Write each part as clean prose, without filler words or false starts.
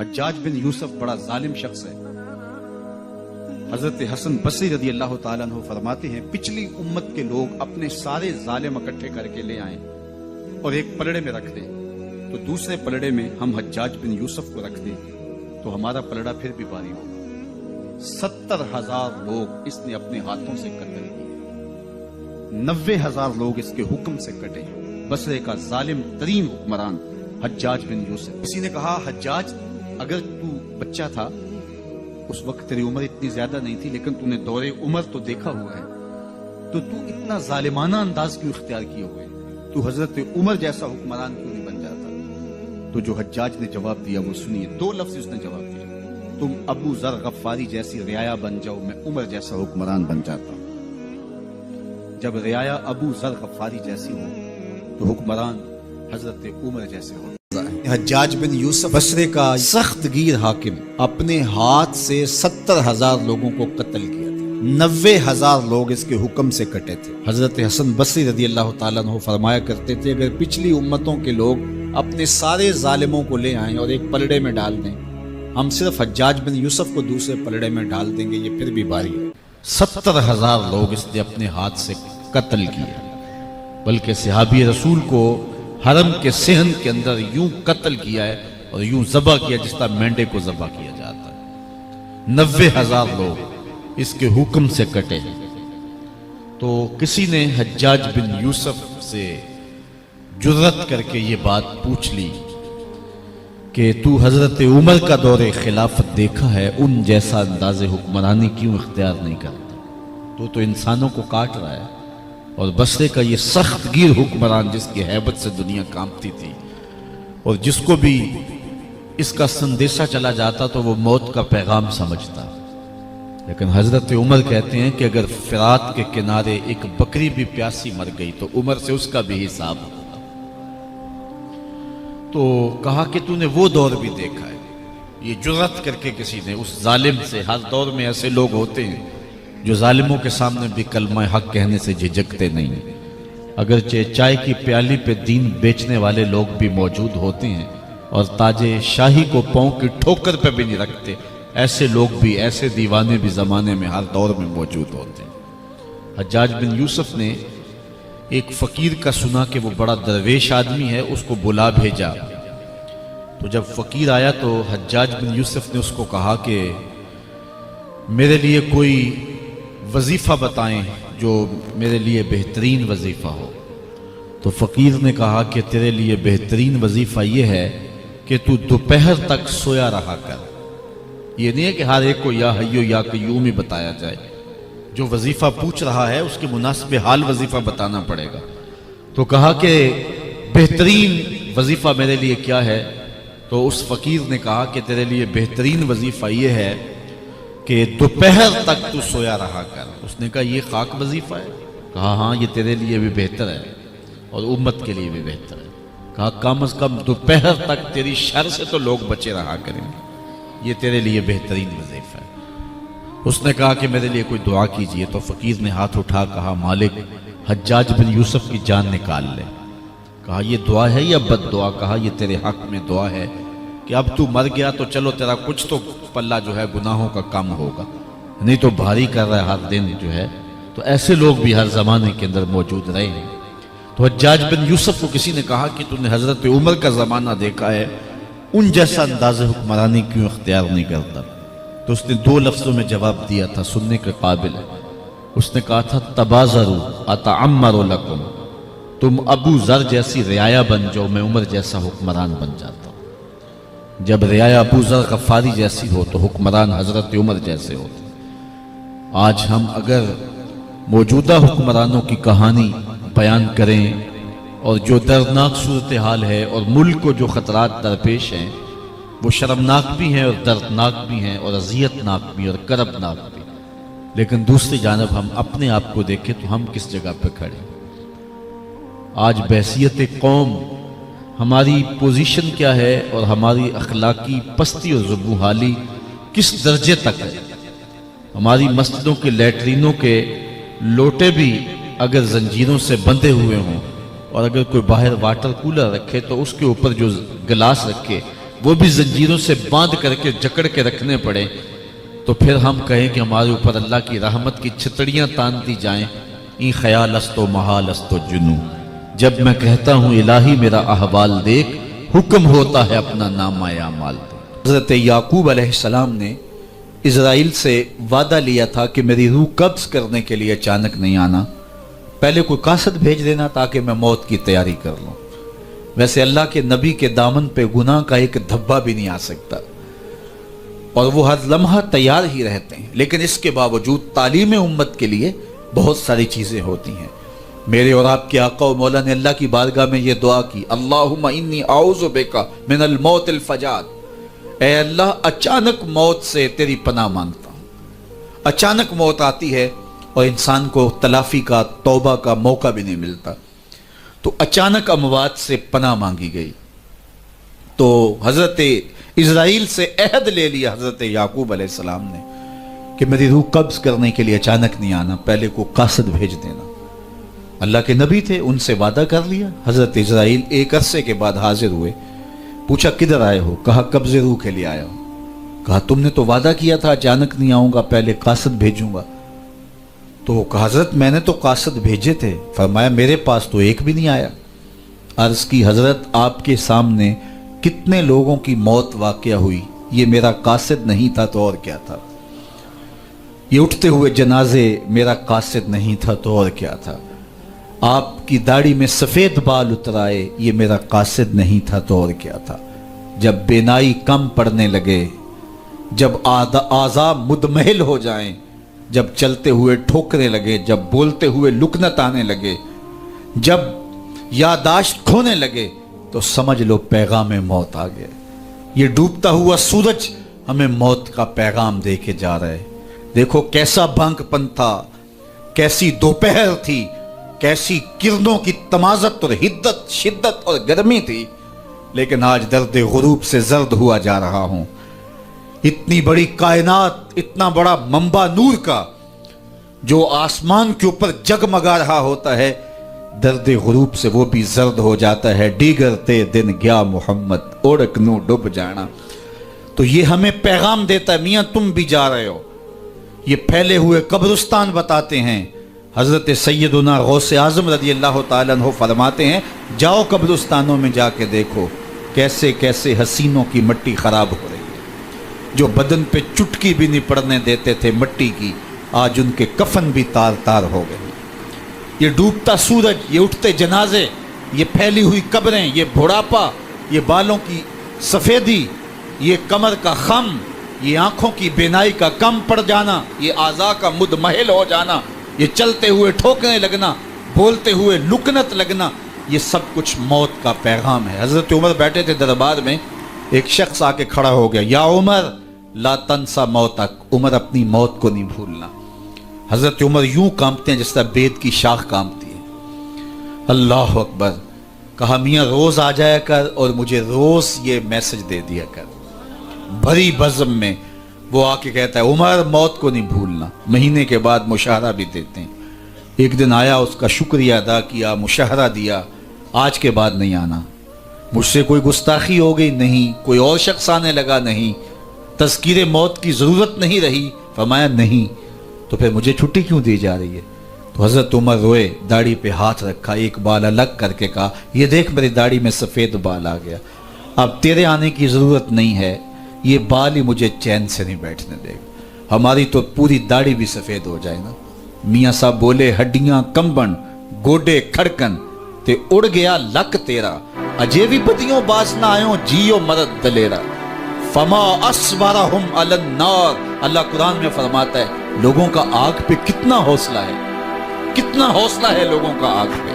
حجاج بن یوسف بڑا ظالم شخص ہے۔ حضرت حسن بصری رضی اللہ تعالیٰ عنہ فرماتے ہیں پچھلی امت کے لوگ اپنے سارے ظالم اکٹھے کر کے لے آئیں اور ایک پلڑے میں رکھ دیں، تو دوسرے پلڑے میں ہم حجاج بن یوسف کو رکھ دیں تو ہمارا پلڑا پھر بھی بھاری ہوگا۔ 70,000 لوگ اس نے اپنے ہاتھوں سے قتل کیے، 90,000 لوگ اس کے حکم سے کٹے۔ بصرے کا ظالم ترین حکمران حجاج بن یوسف۔ کسی نے کہا حجاج اگر تو بچہ تھا، اس وقت تیری عمر اتنی زیادہ نہیں تھی، لیکن تو نے دور عمر تو دیکھا ہوا ہے، تو اتنا ظالمانہ انداز کیوں اختیار کیے ہوئے؟ تو حضرت عمر جیسا حکمران کیوں نہیں بن جاتا؟ تو جو حجاج نے جواب دیا وہ سنیے، 2 لفظ اس نے جواب دیا، تم ابو ذر غفاری جیسی رعایا بن جاؤ، میں عمر جیسا حکمران بن جاتا ہوں۔ جب رعایا ابو ذر غفاری جیسی ہو تو حکمران حضرت عمر جیسے ہو۔ حجاج بن یوسف بصرے کا سخت گیر حاکم اپنے ہاتھ سے 70,000 لوگوں کو قتل کیا تھا، 90,000 لوگ اس کے حکم سے کٹے تھے۔ حضرت حسن بصری رضی اللہ تعالیٰ عنہ فرمایا کرتے تھے اگر پچھلی امتوں کے لوگ اپنے سارے ظالموں کو لے آئیں اور ایک پلڑے میں ڈال دیں، ہم صرف حجاج بن یوسف کو دوسرے پلڑے میں ڈال دیں گے، یہ پھر بھی بھاری ہے۔ 70,000 لوگ اس نے اپنے ہاتھ سے قتل کیے، بلکہ صحابی رسول کو حرم کے صحن کے اندر یوں قتل کیا ہے اور یوں ذبح کیا جس طرح مینڈے کو ذبح کیا جاتا ہے۔ 90,000 لوگ اس کے حکم سے کٹے۔ تو کسی نے حجاج بن یوسف سے جرأت کر کے یہ بات پوچھ لی کہ تو حضرت عمر کا دور خلافت دیکھا ہے، ان جیسا انداز حکمرانی کیوں اختیار نہیں کرتا؟ تو انسانوں کو کاٹ رہا ہے، اور بصرے کا یہ سخت گیر حکمران جس کی ہیبت سے دنیا کانپتی تھی اور جس کو بھی اس کا سندیشہ چلا جاتا تو وہ موت کا پیغام سمجھتا، لیکن حضرت عمر کہتے ہیں کہ اگر فرات کے کنارے ایک بکری بھی پیاسی مر گئی تو عمر سے اس کا بھی حساب ہوگا۔ تو کہا کہ تو نے وہ دور بھی دیکھا ہے؟ یہ جرأت کر کے کسی نے اس ظالم سے، ہر دور میں ایسے لوگ ہوتے ہیں جو ظالموں کے سامنے بھی کلمہ حق کہنے سے جھجکتے نہیں، اگرچہ چائے کی پیالی پہ دین بیچنے والے لوگ بھی موجود ہوتے ہیں اور تاج شاہی کو پاؤں کی ٹھوکر پہ بھی نہیں رکھتے، ایسے لوگ بھی، ایسے دیوانے بھی زمانے میں ہر دور میں موجود ہوتے ہیں۔ حجاج بن یوسف نے ایک فقیر کا سنا کہ وہ بڑا درویش آدمی ہے، اس کو بلا بھیجا۔ تو جب فقیر آیا تو حجاج بن یوسف نے اس کو کہا کہ میرے لیے کوئی وظیفہ بتائیں جو میرے لیے بہترین وظیفہ ہو۔ تو فقیر نے کہا کہ تیرے لیے بہترین وظیفہ یہ ہے کہ تو دوپہر تک سویا رہا کر۔ یہ نہیں ہے کہ ہر ایک کو یا حیو یا قیوم ہی بتایا جائے، جو وظیفہ پوچھ رہا ہے اس کے مناسب حال وظیفہ بتانا پڑے گا۔ تو کہا کہ بہترین وظیفہ میرے لیے کیا ہے؟ تو اس فقیر نے کہا کہ تیرے لیے بہترین وظیفہ یہ ہے کہ دوپہر تک تو سویا رہا کر۔ اس نے کہا یہ خاک وظیفہ ہے؟ کہا ہاں یہ تیرے لیے بھی بہتر ہے اور امت کے لیے بھی بہتر ہے۔ کہا کم از کم دوپہر تک تیری شر سے تو لوگ بچے رہا کریں گے، یہ تیرے لیے بہترین وظیفہ ہے۔ اس نے کہا کہ میرے لیے کوئی دعا کیجئے۔ تو فقیر نے ہاتھ اٹھا کہا مالک حجاج بن یوسف کی جان نکال لے۔ کہا یہ دعا ہے یا بد دعا؟ کہا یہ تیرے حق میں دعا ہے کہ اب تو مر گیا تو چلو تیرا کچھ تو پلہ جو ہے گناہوں کا کم ہوگا، نہیں تو بھاری کر رہا ہے ہر دن جو ہے۔ تو ایسے لوگ بھی ہر زمانے کے اندر موجود رہے ہیں۔ تو حجاج بن یوسف کو کسی نے کہا کہ تو نے حضرت عمر کا زمانہ دیکھا ہے، ان جیسا انداز حکمرانی کیوں اختیار نہیں کرتا؟ تو اس نے 2 لفظوں میں جواب دیا تھا، سننے کے قابل ہے۔ اس نے کہا تھا تبازروا اتعمر لکم، تم ابو ذر جیسی رعایا بن جاؤ، میں عمر جیسا حکمران بن جاتا ہوں۔ جب رعایا ابو ذر غفاری جیسی ہو تو حکمران حضرت عمر جیسے ہوتے۔ آج ہم اگر موجودہ حکمرانوں کی کہانی بیان کریں اور جو دردناک صورتحال ہے اور ملک کو جو خطرات درپیش ہیں وہ شرمناک بھی ہیں اور دردناک بھی ہیں اور اذیتناک بھی اور کربناک بھی، لیکن دوسری جانب ہم اپنے آپ کو دیکھیں تو ہم کس جگہ پہ کھڑے ہیں؟ آج بحیثیت قوم ہماری پوزیشن کیا ہے اور ہماری اخلاقی پستی اور زبوحالی کس درجے تک ہے؟ ہماری مسجدوں کے لیٹرینوں کے لوٹے بھی اگر زنجیروں سے بندھے ہوئے ہوں اور اگر کوئی باہر واٹر کولر رکھے تو اس کے اوپر جو گلاس رکھے وہ بھی زنجیروں سے باندھ کر کے جکڑ کے رکھنے پڑے، تو پھر ہم کہیں کہ ہمارے اوپر اللہ کی رحمت کی چھتڑیاں تان دی جائیں، این خیال است و محال است و جنو، جب میں کہتا ہوں الہی میرا احوال دیکھ، حکم ہوتا ہے اپنا نامہ اعمال دیکھ۔ حضرت یعقوب علیہ السلام نے اسرائیل سے وعدہ لیا تھا کہ میری روح قبض کرنے کے لیے اچانک نہیں آنا، پہلے کوئی قاصد بھیج دینا تاکہ میں موت کی تیاری کر لوں۔ ویسے اللہ کے نبی کے دامن پہ گناہ کا ایک دھبا بھی نہیں آ سکتا، اور وہ ہر لمحہ تیار ہی رہتے ہیں، لیکن اس کے باوجود تعلیم امت کے لیے بہت ساری چیزیں ہوتی ہیں۔ میرے اور آپ کے آقا و مولا نے اللہ کی بارگاہ میں یہ دعا کی، اللہم انی اعوذ بک من الموت الفجاعۃ، اے اللہ اچانک موت سے تیری پناہ مانگتا ہوں۔ اچانک موت آتی ہے اور انسان کو تلافی کا، توبہ کا موقع بھی نہیں ملتا، تو اچانک اموات سے پناہ مانگی گئی۔ تو حضرت اسرائیل سے عہد لے لیا حضرت یعقوب علیہ السلام نے کہ میری روح قبض کرنے کے لیے اچانک نہیں آنا، پہلے کو قاصد بھیج دینا۔ اللہ کے نبی تھے، ان سے وعدہ کر لیا۔ حضرت اسرائیل ایک عرصے کے بعد حاضر ہوئے، پوچھا کدھر آئے ہو؟ کہا قبض روح کے لیے آیا ہوں۔ کہا تم نے تو وعدہ کیا تھا اچانک نہیں آؤں گا، پہلے قاصد بھیجوں گا۔ تو کہا حضرت میں نے تو قاصد بھیجے تھے۔ فرمایا میرے پاس تو ایک بھی نہیں آیا۔ عرض کی حضرت آپ کے سامنے کتنے لوگوں کی موت واقع ہوئی، یہ میرا قاصد نہیں تھا تو اور کیا تھا؟ یہ اٹھتے ہوئے جنازے میرا قاصد نہیں تھا تو اور کیا تھا؟ آپ کی داڑھی میں سفید بال اترائے، یہ میرا قاصد نہیں تھا تو اور کیا تھا؟ جب بینائی کم پڑنے لگے، جب اعضاء مدمحل ہو جائیں، جب چلتے ہوئے ٹھوکنے لگے، جب بولتے ہوئے لکنت آنے لگے، جب یادداشت کھونے لگے، تو سمجھ لو پیغام موت آ گیا۔ یہ ڈوبتا ہوا سورج ہمیں موت کا پیغام دے کے جا رہا ہے۔ دیکھو کیسا بھنک پن تھا، کیسی دوپہر تھی، کیسی کرنوں کی تمازت اور حدت، شدت اور گرمی تھی، لیکن آج درد غروب سے زرد ہوا جا رہا ہوں۔ اتنی بڑی کائنات، اتنا بڑا منبع نور کا جو آسمان کے اوپر جگمگا رہا ہوتا ہے، درد غروب سے وہ بھی زرد ہو جاتا ہے۔ دیگر تے دن گیا محمد، اوڑک نو ڈوب جانا۔ تو یہ ہمیں پیغام دیتا ہے میاں تم بھی جا رہے ہو۔ یہ پھیلے ہوئے قبرستان بتاتے ہیں۔ حضرت سیدنا غوث اعظم رضی اللہ تعالیٰ عنہ فرماتے ہیں جاؤ قبرستانوں میں جا کے دیکھو کیسے کیسے حسینوں کی مٹی خراب ہو رہی ہے، جو بدن پہ چٹکی بھی نہیں پڑنے دیتے تھے مٹی کی، آج ان کے کفن بھی تار تار ہو گئے۔ یہ ڈوبتا سورج، یہ اٹھتے جنازے، یہ پھیلی ہوئی قبریں، یہ بڑھاپا، یہ بالوں کی سفیدی، یہ کمر کا خم، یہ آنکھوں کی بینائی کا کم پڑ جانا، یہ اعضاء کا مدمحل ہو جانا، یہ چلتے ہوئے ٹھوکنے لگنا، بولتے ہوئے لکنت لگنا، یہ سب کچھ موت کا پیغام ہے۔ حضرت عمر بیٹھے تھے دربار میں، ایک شخص آ کے کھڑا ہو گیا، یا عمر لا تنسا موتک، عمر اپنی موت کو نہیں بھولنا۔ حضرت عمر یوں کانپتے ہیں جس طرح بید کی شاخ کانپتی ہے۔ اللہ اکبر۔ کہا میاں روز آ جایا کر اور مجھے روز یہ میسج دے دیا کر۔ بھری بزم میں وہ آ کے کہتا ہے عمر موت کو نہیں بھولنا۔ مہینے کے بعد مشاہرہ بھی دیتے ہیں۔ ایک دن آیا، اس کا شکریہ ادا کیا، مشاہرہ دیا، آج کے بعد نہیں آنا۔ مجھ سے کوئی گستاخی ہو گئی؟ نہیں۔ کوئی اور شخص آنے لگا؟ نہیں۔ تذکیر موت کی ضرورت نہیں رہی؟ فرمایا نہیں۔ تو پھر مجھے چھٹی کیوں دی جا رہی ہے؟ تو حضرت عمر روئے، داڑھی پہ ہاتھ رکھا، ایک بال الگ کر کے کہا یہ دیکھ میری داڑھی میں سفید بال آ گیا، اب تیرے آنے کی ضرورت نہیں ہے، یہ بال ہی مجھے چین سے نہیں بیٹھنے دے گا، ہماری تو پوری داڑھی بھی سفید ہو جائے نا۔ میاں صاحب بولے ہڈیاں کمبن گوڈے کھڑکن تے اڑ گیا لک تیرا، اجے بھی بدیوں باز نہ آئیوں جیو مرد دلیرا، فما اسبرہم علی النار۔ اللہ قرآن میں فرماتا ہے لوگوں کا آگ پہ کتنا حوصلہ ہے، کتنا حوصلہ ہے لوگوں کا آگ پہ۔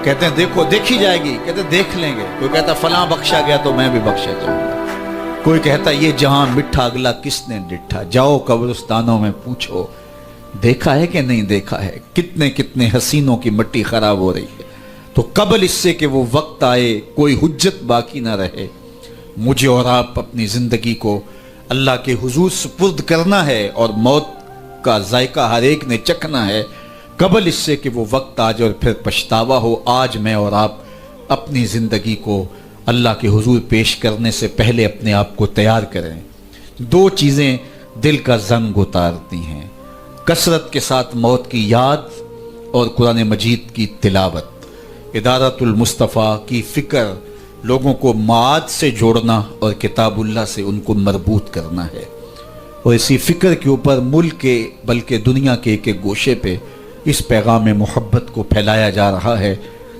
کہتے ہیں دیکھو دیکھی جائے گی، کہتے ہیں دیکھ لیں گے۔ کوئی کہتا فلاں بخشا گیا تو میں بھی بخشا جاؤں گا، کوئی کہتا یہ جہاں مٹھا اگلا کس نے ڈٹھا، جاؤ قبرستانوں میں پوچھو دیکھا ہے کہ نہیں دیکھا ہے، کتنے کتنے حسینوں کی مٹی خراب ہو رہی ہے۔ تو قبل اس سے کہ وہ وقت آئے کوئی حجت باقی نہ رہے، مجھے اور آپ اپنی زندگی کو اللہ کے حضور سپرد کرنا ہے، اور موت کا ذائقہ ہر ایک نے چکھنا ہے قبل اس سے کہ وہ وقت آ جائے اور پھر پچھتاوا ہو۔ آج میں اور آپ اپنی زندگی کو اللہ کے حضور پیش کرنے سے پہلے اپنے آپ کو تیار کریں۔ دو چیزیں دل کا زنگ اتارتی ہیں، کثرت کے ساتھ موت کی یاد اور قرآن مجید کی تلاوت۔ ادارۃ المصطفیٰ کی فکر لوگوں کو معاد سے جوڑنا اور کتاب اللہ سے ان کو مربوط کرنا ہے، اور اسی فکر کے اوپر ملک کے بلکہ دنیا کے ایک ایک گوشے پہ اس پیغام محبت کو پھیلایا جا رہا ہے،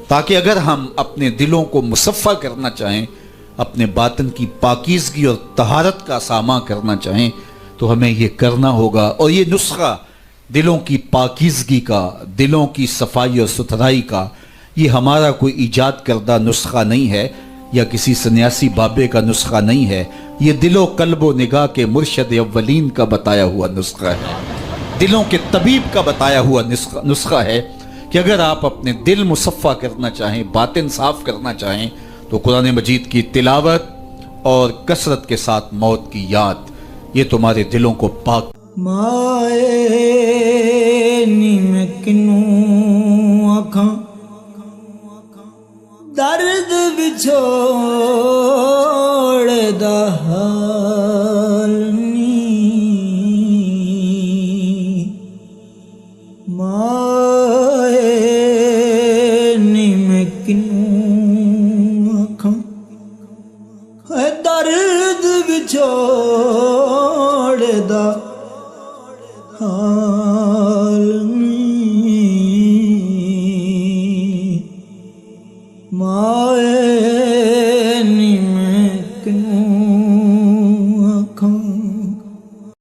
تاکہ اگر ہم اپنے دلوں کو مصفہ کرنا چاہیں، اپنے باطن کی پاکیزگی اور طہارت کا ساماں کرنا چاہیں، تو ہمیں یہ کرنا ہوگا۔ اور یہ نسخہ دلوں کی پاکیزگی کا، دلوں کی صفائی اور ستھرائی کا، یہ ہمارا کوئی ایجاد کردہ نسخہ نہیں ہے، یا کسی سنیاسی بابے کا نسخہ نہیں ہے، یہ دل و قلب و نگاہ کے مرشد اولین کا بتایا ہوا نسخہ ہے، دلوں کے طبیب کا بتایا ہوا نسخہ ہے کہ اگر آپ اپنے دل مصفہ کرنا چاہیں، باطن صاف کرنا چاہیں، تو قرآن مجید کی تلاوت اور کثرت کے ساتھ موت کی یاد، یہ تمہارے دلوں کو پاک۔ مائے نی میں کنوں آکھاں درد بچھوڑ دا